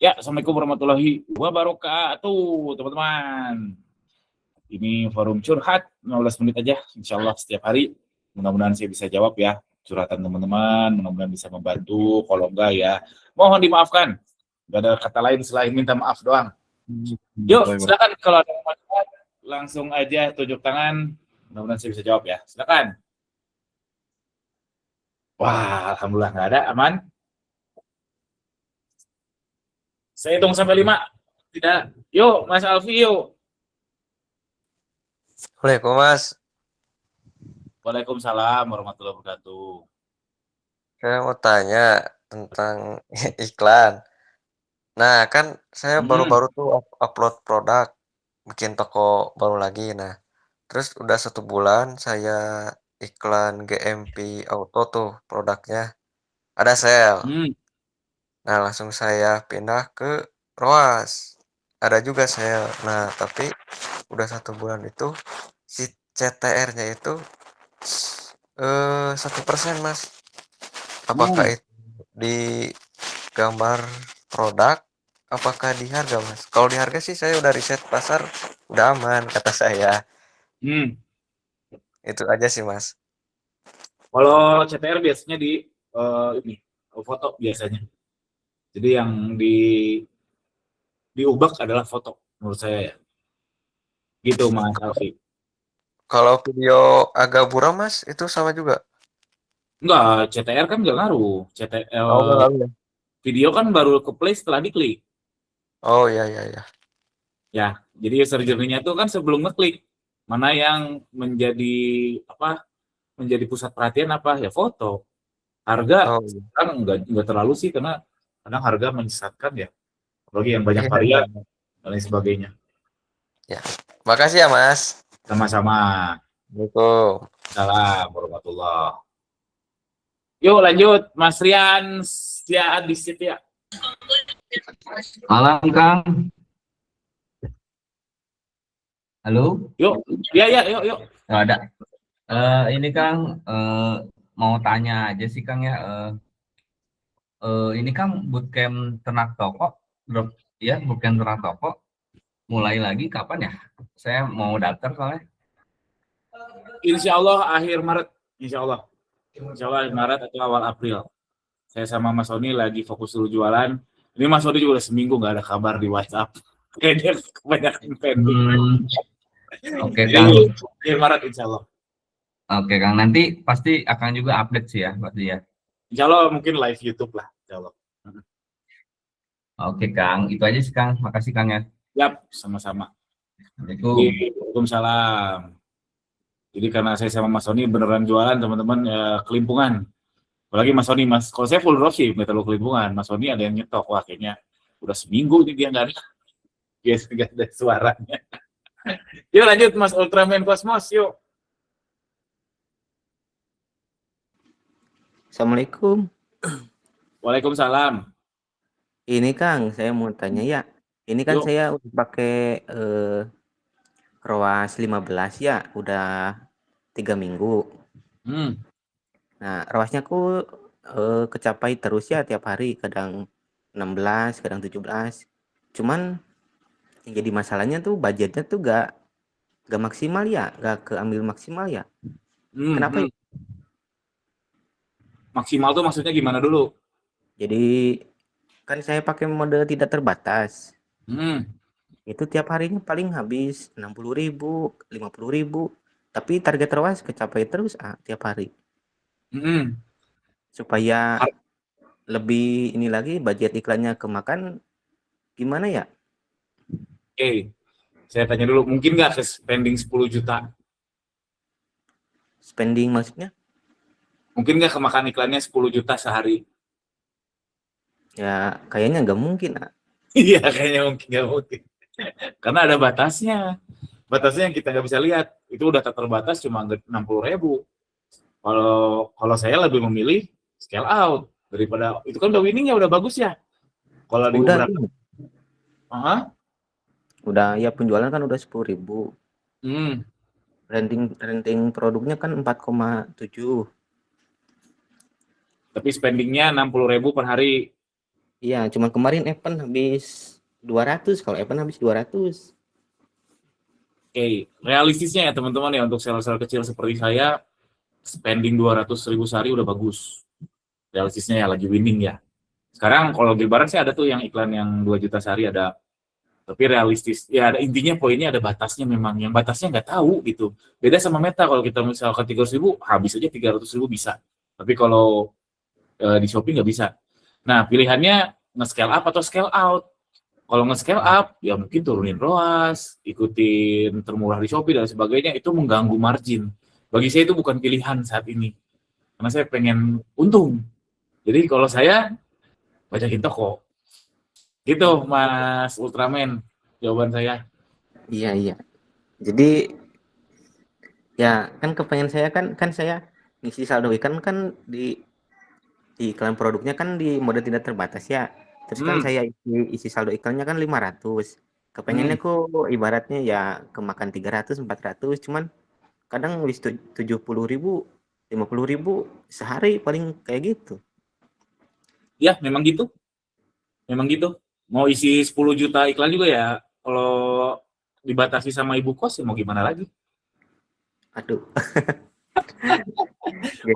Ya, Assalamualaikum warahmatullahi wabarakatuh, teman-teman. Ini forum curhat, 15 menit aja, insya Allah setiap hari. Mudah-mudahan saya bisa jawab ya, curhatan teman-teman, mudah-mudahan bisa membantu, kalau enggak ya, mohon dimaafkan. Gak ada kata lain selain minta maaf doang. Yuk, silakan kalau ada masalah, langsung aja tunjuk tangan, mudah-mudahan saya bisa jawab ya, silakan. Wah, Alhamdulillah nggak ada, aman. Saya hitung sampai 5. Tidak. Yuk, Mas Alfi, yuk. Assalamualaikum Mas. Waalaikumsalam warahmatullahi wabarakatuh. Saya mau tanya tentang iklan. Nah, kan saya baru-baru tuh upload produk, bikin toko baru lagi. Nah, terus udah 1 bulan saya iklan GMP Auto tuh produknya. Ada sale. Nah, langsung saya pindah ke ROAS. Ada juga sale. Nah, tapi udah 1 bulan itu si CTR-nya itu 1% Mas. Apakah itu di gambar produk? Apakah di harga Mas? Kalau di harga sih saya udah riset pasar, udah aman kata saya. Itu aja sih Mas. Kalau CTR biasanya di ini foto biasanya. Jadi yang diubah adalah foto menurut saya ya. Gitu Mas Alfi. Kalau video agak buram Mas, itu sama juga? Enggak, CTR kan nggak ngaruh. CTR Oh, enggak ngaruh ya? video kan baru ke play setelah diklik. Oh, iya iya iya. Ya, jadi user journey-nya itu kan sebelum ngeklik. Mana yang menjadi apa? Menjadi pusat perhatian apa? Ya foto. Harga Oh, iya. sekarang enggak terlalu sih karena kadang harga menyesatkan ya. Apalagi yang banyak Iya iya. varian dan lain sebagainya. Ya. Makasih ya Mas. Sama-sama. Assalamualaikum. Salam warahmatullah. Yuk lanjut, Mas Rian Setia di Setia. Malam Kang. Halo. Yuk, ya yuk yuk. Oh, ada. Ini Kang mau tanya aja sih Kang ya. Ini Kang bootcamp ternak toko, ya bootcamp ternak toko. Mulai lagi kapan ya? Saya mau daftar soalnya. Insya Allah akhir Maret. Insya Allah akhir Maret atau awal April. Saya sama Mas Sony lagi fokus dulu jualan. Ini Mas Sony juga udah seminggu nggak ada kabar di WhatsApp. Kayaknya kebanyakan pending. Oke Kang. Akhir Maret insya Allah. Oke Kang, nanti pasti akan juga update sih ya, pasti ya. Insya Allah mungkin live YouTube lah. Insya Allah. Oke Kang, itu aja sih Kang. Makasih Kang ya. Yap, sama-sama. Waalaikumsalam. Jadi karena saya sama Mas Sony beneran jualan teman-teman kelimpungan. Apalagi Mas Sony, kalau saya full dropship, nggak terlalu kelimpungan. Mas Sony ada yang nyetok, wah kayaknya udah seminggu nih dia nggak ada, nggak ada suaranya. Yuk lanjut Mas Ultraman Cosmos, yuk. Assalamualaikum. Waalaikumsalam. Ini Kang, saya mau tanya ya. Ini kan Yuk. saya udah pakai ROAS 15 ya, udah 3 minggu. Nah, ROAS-nya aku kecapai terus ya tiap hari, kadang 16, kadang 17. Cuman yang jadi masalahnya tuh budgetnya tuh gak maksimal ya, gak keambil maksimal ya. Kenapa ya? Maksimal tuh maksudnya gimana dulu? Jadi kan saya pakai mode tidak terbatas. Itu tiap harinya paling habis 60.000, 50.000. Tapi target ROAS kecapai terus tiap hari. Supaya lebih ini lagi budget iklannya kemakan gimana ya? Oke, saya tanya dulu, mungkin nggak spending 10 juta? Spending maksudnya? Mungkin nggak kemakan iklannya 10 juta sehari? Ya kayaknya nggak mungkin. Iya, kayaknya nggak mungkin. Karena ada batasnya. Batasnya yang kita nggak bisa lihat. Itu udah terbatas cuma 60.000. Kalau saya lebih memilih scale out daripada itu kan udah winningnya udah bagus ya. Kalau di Udah, udah ya penjualan kan udah 10.000. Renting produknya kan 4,7. Tapi spendingnya 60.000 per hari. Iya, cuman kemarin Evan habis 200, kalau Evan habis 200. Oke, realistisnya ya teman-teman ya, untuk seller-seller kecil seperti saya, spending 200.000 sehari udah bagus. Realistisnya ya, lagi winning ya. Sekarang kalau Gilbaran sih ada tuh yang iklan yang 2 juta sehari ada. Tapi realistis, ya ada intinya poinnya ada batasnya memang. Yang batasnya nggak tahu gitu. Beda sama Meta, kalau kita misalkan 300.000, habis aja 300.000 bisa. Tapi kalau di Shopee nggak bisa. Nah, pilihannya nge-scale up atau scale out. Kalau nge-scale up, ya mungkin turunin ROAS, ikutin termurah di Shopee dan sebagainya, itu mengganggu margin. Bagi saya itu bukan pilihan saat ini. Karena saya pengen untung. Jadi kalau saya, bajakin toko. Gitu, Mas Ultraman, jawaban saya. Iya. Jadi ya kan kepengen saya kan saya ngisi saldo iklan kan di iklan produknya kan di mode tidak terbatas ya. Terus kan saya isi saldo iklannya kan 500. Kepengennya kok ibaratnya ya kemakan 300, 400, cuman kadang wis 70.000, 50.000 sehari paling kayak gitu. Ya, memang gitu. Memang gitu. Mau isi 10 juta iklan juga ya, kalau dibatasi sama ibu kos ya mau gimana lagi. Aduh.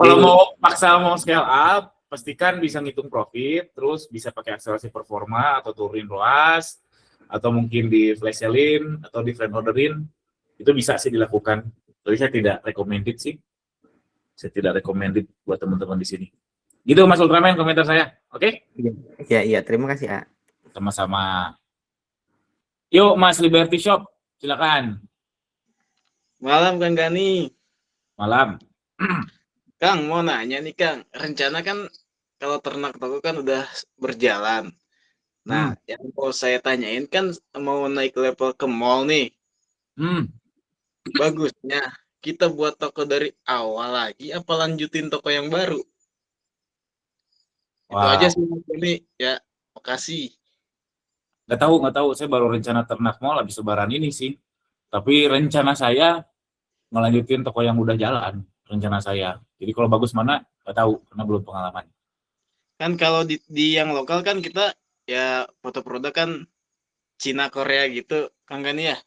Kalau mau paksa mau scale up, pastikan bisa ngitung profit, terus bisa pakai akselerasi performa atau turunin ROAS, atau mungkin di flash sale-in atau di friend orderin, itu bisa sih dilakukan. Tapi saya tidak recommended sih. Saya tidak recommended buat teman-teman di sini. Gitu Mas Ultraman komentar saya. Oke? Iya, terima kasih, A. Sama-sama. Yuk Mas Liberty Shop, silakan. Malam Kang Gani. Malam. Kang, mau nanya nih Kang, rencana kan kalau ternak toko kan udah berjalan. Nah, yang mau saya tanyain kan mau naik level ke mall nih. Bagusnya kita buat toko dari awal lagi apa lanjutin toko yang baru? Itu aja sih Mas Gani. Ya, makasih. Nggak tahu. Saya baru rencana ternak mall habis lebaran ini sih. Tapi rencana saya melanjutin toko yang udah jalan. Rencana saya. Jadi kalau bagus mana, nggak tahu. Karena belum pengalaman. Kan kalau di yang lokal kan kita ya foto produk kan Cina Korea gitu, Kang Gani ya.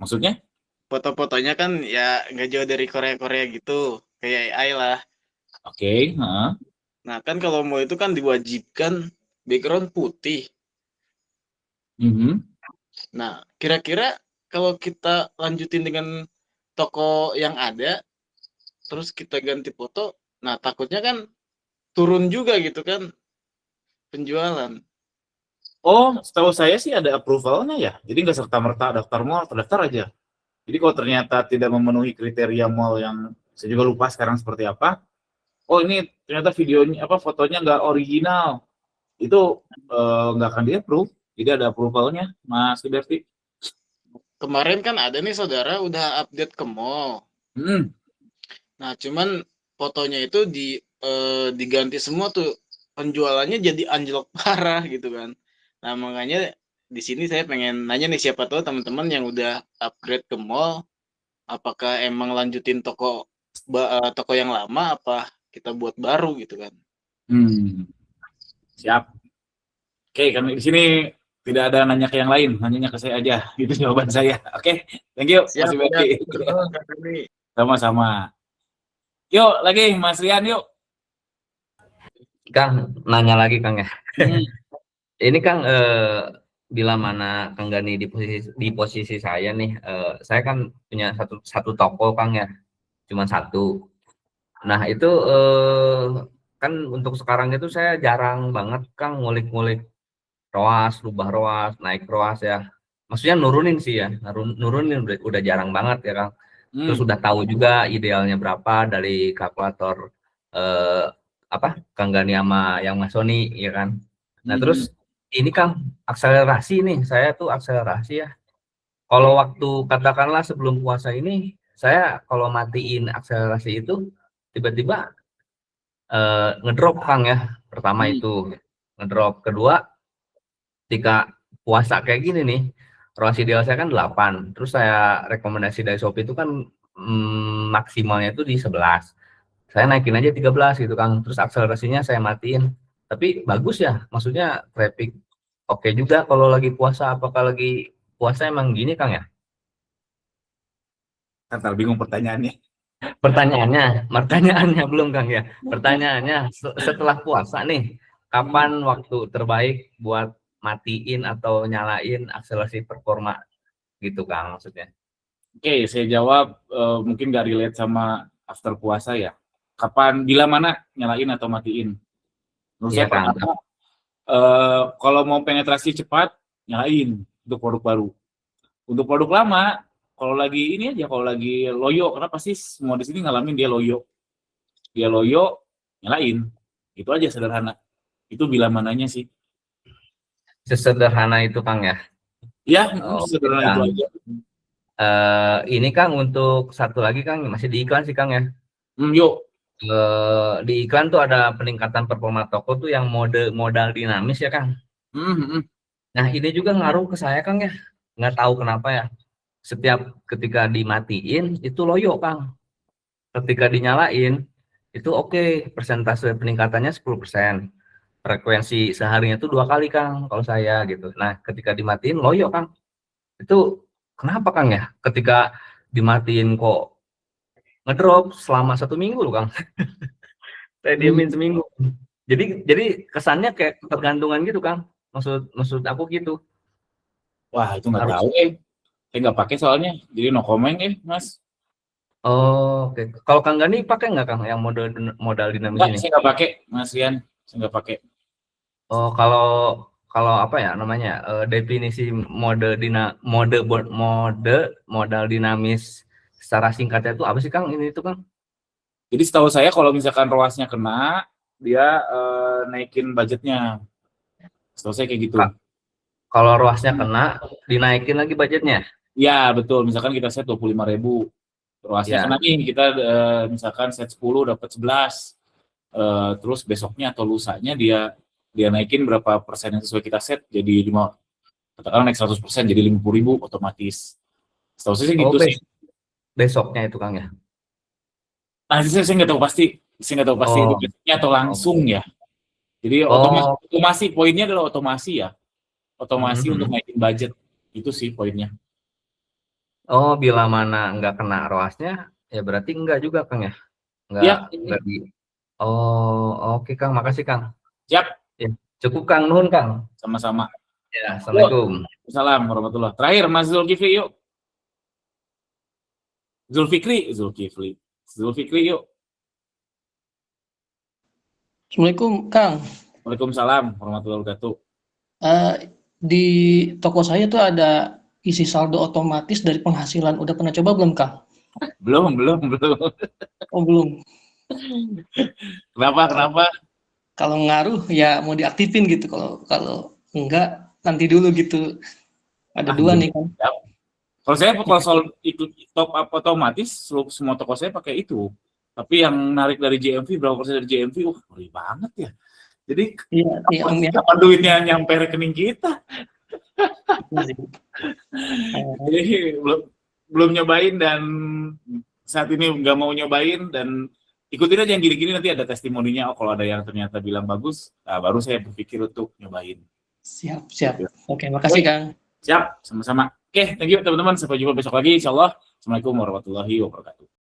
Maksudnya? Foto-fotonya kan ya nggak jauh dari Korea-Korea gitu, kayak AI lah. Oke. Nah kan kalau mau itu kan diwajibkan background putih. Nah kira-kira kalau kita lanjutin dengan toko yang ada, terus kita ganti foto, nah takutnya kan turun juga gitu kan penjualan. Oh, setahu saya sih ada approval-nya ya. Jadi nggak serta-merta daftar mall, terdaftar aja. Jadi kalau ternyata tidak memenuhi kriteria mall yang saya juga lupa sekarang seperti apa. Oh ini ternyata videonya fotonya nggak original. Itu nggak akan di-approve. Jadi ada approval-nya, Mas Liberty. Kemarin kan ada nih saudara udah update ke mall. Nah cuman fotonya itu diganti semua tuh, penjualannya jadi anjlok parah gitu kan. Nah makanya di sini saya pengen nanya nih, siapa tahu teman-teman yang udah upgrade ke mall, apakah emang lanjutin toko yang lama apa kita buat baru gitu kan. Siap. Oke, kami di sini tidak ada nanya ke yang lain, nanyanya ke saya aja. Itu jawaban saya. Oke, thank you Mas Liberty. Sama-sama. Yuk lagi Mas Rian yuk. Kang, nanya lagi Kang ya. Ini Kang, bila mana Kang Gani di posisi saya nih, saya kan punya satu toko Kang ya, cuma satu. Nah itu kan untuk sekarang itu saya jarang banget Kang ngulik-ngulik ROAS, rubah ROAS, naik ROAS ya. Maksudnya nurunin sih ya, nurunin udah jarang banget ya Kang. Terus sudah tahu juga idealnya berapa dari kalkulator Kang Gani sama yang Mas Sony ya kan. Nah terus ini Kang, akselerasi nih, saya tuh akselerasi ya. Kalau waktu katakanlah sebelum puasa ini, saya kalau matiin akselerasi itu tiba-tiba ngedrop Kang ya. Pertama itu ngedrop, kedua ketika puasa kayak gini nih, ROAS ideal saya kan 8, terus saya rekomendasi dari Shopee itu kan maksimalnya itu di 11, saya naikin aja 13 gitu Kang, terus akselerasinya saya matiin. Tapi bagus ya, maksudnya traffic oke juga kalau lagi puasa. Apakah lagi puasa emang gini Kang ya? Ntar bingung pertanyaannya. Pertanyaannya belum Kang ya. Pertanyaannya setelah puasa nih, kapan waktu terbaik buat matiin atau nyalain akselerasi performa gitu Kang maksudnya? Oke, saya jawab mungkin gak relate sama after puasa ya. Kapan, bila mana nyalain atau matiin? Menurut Iya saya Kang. pertama, kalau mau penetrasi cepat, nyalain untuk produk baru. Untuk produk lama, kalau lagi ini aja, kalau lagi loyo, karena pasti semua di sini ngalamin dia loyo. Dia loyo, nyalain. Itu aja sederhana. Itu bila mananya sih. Sesederhana itu Kang ya. Ya, Oh, sederhana Kang. itu aja. Ini Kang untuk satu lagi Kang, masih di iklan sih Kang ya. Yuk. Di iklan tuh ada peningkatan performa toko tuh yang modal dinamis ya Kang. Nah ini juga ngaruh ke saya Kang ya, nggak tahu kenapa ya. Setiap ketika dimatiin itu loyo Kang, ketika dinyalain itu oke, persentase peningkatannya 10%. Frekuensi seharinya itu 2 kali Kang kalau saya gitu. Nah ketika dimatiin loyo Kang, itu kenapa Kang ya? Ketika dimatiin kok ngedrop selama 1 minggu loh Kang. Saya diemin seminggu. Jadi kesannya kayak ketergantungan gitu Kang. Maksud aku gitu. Wah, itu nggak Harus. tahu saya nggak pakai soalnya, jadi no comment Mas. Oh, oke. Kalau Kang Gani pakai nggak Kang yang modal dinamis Nggak, ini? saya nggak pakai, Mas Rian. Saya nggak pakai. Oh, kalau apa ya namanya? Definisi modal dinamis secara singkatnya itu apa sih Kang? Ini itu Kang? Jadi setahu saya kalau misalkan ROAS-nya kena, dia naikin budgetnya. Setahu saya kayak gitu. Kalau ROAS-nya kena, dinaikin lagi budgetnya? Ya, betul. Misalkan kita set 25.000. ROAS-nya Ya. kena nih, kita misalkan set 10 dapat 11. Terus besoknya atau lusanya dia naikin berapa persen yang sesuai kita set, jadi katakanlah naik 100%, jadi 50.000 otomatis. Setahu saya gitu sih. Besoknya itu Kang ya? Nah, saya nggak tahu pasti. Saya nggak tahu pasti itu besoknya atau langsung ya. Jadi otomasi, poinnya adalah otomasi ya. Otomasi untuk naikin budget. Itu sih poinnya. Oh, bila mana nggak kena ROAS-nya, ya berarti enggak juga Kang ya? Enggak di. Oh, oke Kang, makasih Kang. Siap. Ya, cukup Kang, nuhun Kang. Sama-sama. Ya, Assalamualaikum. Assalamualaikum warahmatullahi. Terakhir Mas Zulkifli yuk. Zulfikri yuk. Assalamualaikum Kang. Waalaikumsalam warahmatullahi wabarakatuh. Di toko saya tuh ada isi saldo otomatis dari penghasilan. Udah pernah coba belum Kang? Belum. Oh belum. Kenapa? Kalau ngaruh ya mau diaktifin gitu. Kalau enggak nanti dulu gitu. Ada dua nih kan. Kalau saya soal ikut top up otomatis, semua toko saya pakai itu. Tapi yang narik dari JMV, berapa persen dari JMV, ngeri banget ya. Jadi kapan duitnya nyampe rekening kita? Jadi belum nyobain dan saat ini nggak mau nyobain, dan ikutin aja yang gini-gini, nanti ada testimoninya. Kalau ada yang ternyata bilang bagus, baru saya berpikir untuk nyobain. Siap. Oke, makasih Kang. Siap, sama-sama. Oke, thank you teman-teman. Sampai jumpa besok lagi, insyaallah. Assalamualaikum warahmatullahi wabarakatuh.